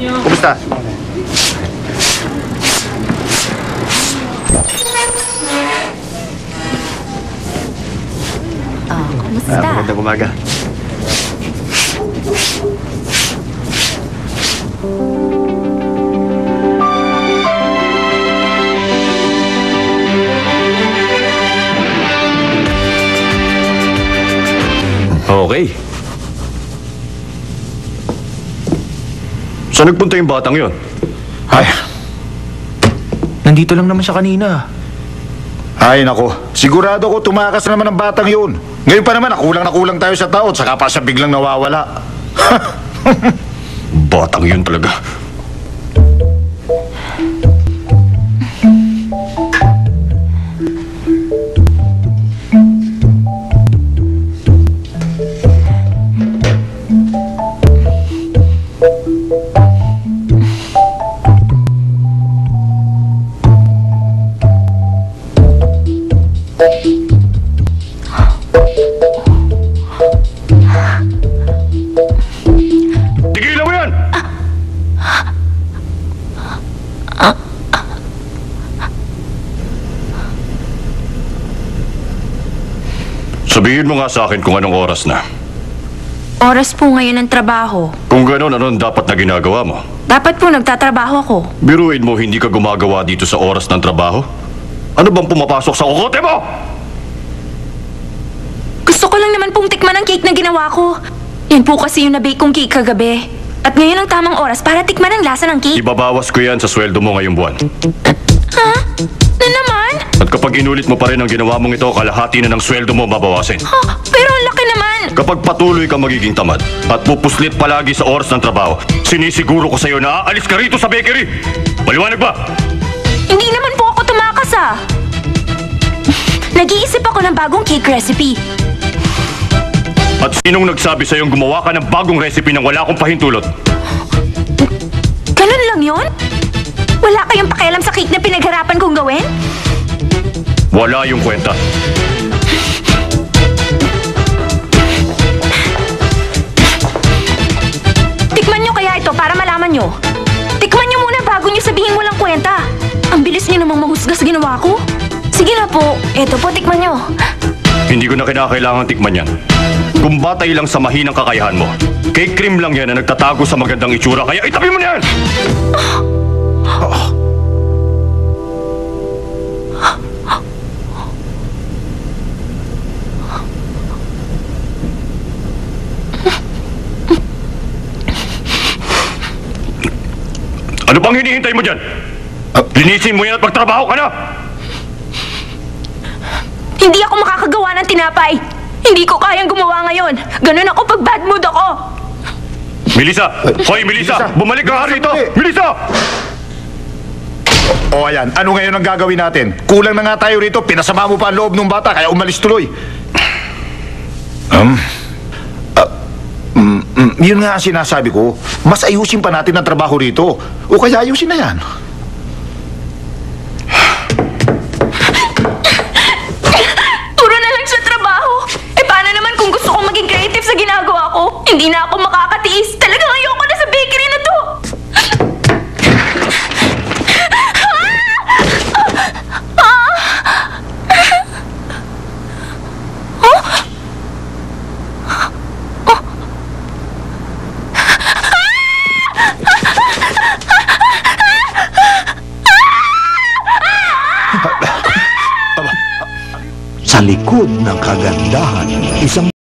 Kumusta? Kumusta? Magandang umaga. Okay. Saan nagpunta yung batang yon? Ay, Nandito lang naman siya kanina. ay nako. Sigurado ko tumakas naman ang batang yun. Ngayon pa naman, nakulang na kulang tayo sa taon, saka pa siya biglang nawawala. Batang yun talaga. Tigilan mo yan! Sabihin mo nga sa akin kung anong oras na. Oras po ngayon ng trabaho. Kung gano'n, anong dapat na ginagawa mo? Dapat po nagtatrabaho ako. Biruin mo hindi ka gumagawa dito sa oras ng trabaho? Ano bang pumapasok sa kukote mo? Gusto ko lang naman pong tikman ang cake na ginawa ko. Yan po kasi yung nabake kong cake kagabi. At ngayon ang tamang oras para tikman ang lasa ng cake. Ibabawas ko yan sa sweldo mo ngayong buwan. Ha? Na naman? At kapag inulit mo pa rin ang ginawa mong ito, kalahati na ng sweldo mo babawasin. Ha? Pero ang laki naman. Kapag patuloy ka magiging tamad at pupuslit palagi sa oras ng trabaho, sinisiguro ko sa'yo na aalis ka rito sa bakery. Maliwanag ba? Hindi naman po ako tumakas ah. Nag-iisip ako ng bagong cake recipe. At sinong nagsabi sa'yong gumawa ka ng bagong recipe nang wala akong pahintulot? Ganun lang yun? Wala kayong pakialam sa cake na pinagharapan kong gawin? Wala yung kwenta. Tikman nyo kaya ito para malaman nyo. Tikman nyo muna bago nyo sabihin walang kwenta. Ang bilis nyo namang mahusgas ginawa ko. Sige na po, eto po tikman nyo. Hindi ko na kinakailangan tikman yan. Kung batay lang sa mahinang kakayahan mo, cake cream lang yan na nagtatago sa magandang itsura, kaya itabi mo na yan! Ano bang hinihintay mo dyan? Linisin mo yan at magtrabaho ka na! Hindi ako makakagawa ng tinapay. Hindi ko kayang gumawa ngayon. Ganun ako pag bad mood ako. Melissa! Hoy, Melissa! Melissa! Bumalik ka nga rito! Sandali! Melissa! O ayan, ano ngayon ang gagawin natin? Kulang na nga tayo rito, pinasama mo pa ang loob ng bata, kaya umalis tuloy. Yun nga ang sinasabi ko, mas ayusin pa natin ang trabaho rito. O kaya ayusin na yan. Puro na lang sa trabaho. Eh paano naman kung gusto kong maging creative sa ginagawa ko? Hindi na ako makakatiis. Talagang ayoko na sa bakery na to. Sa likod ng kagandahan, isang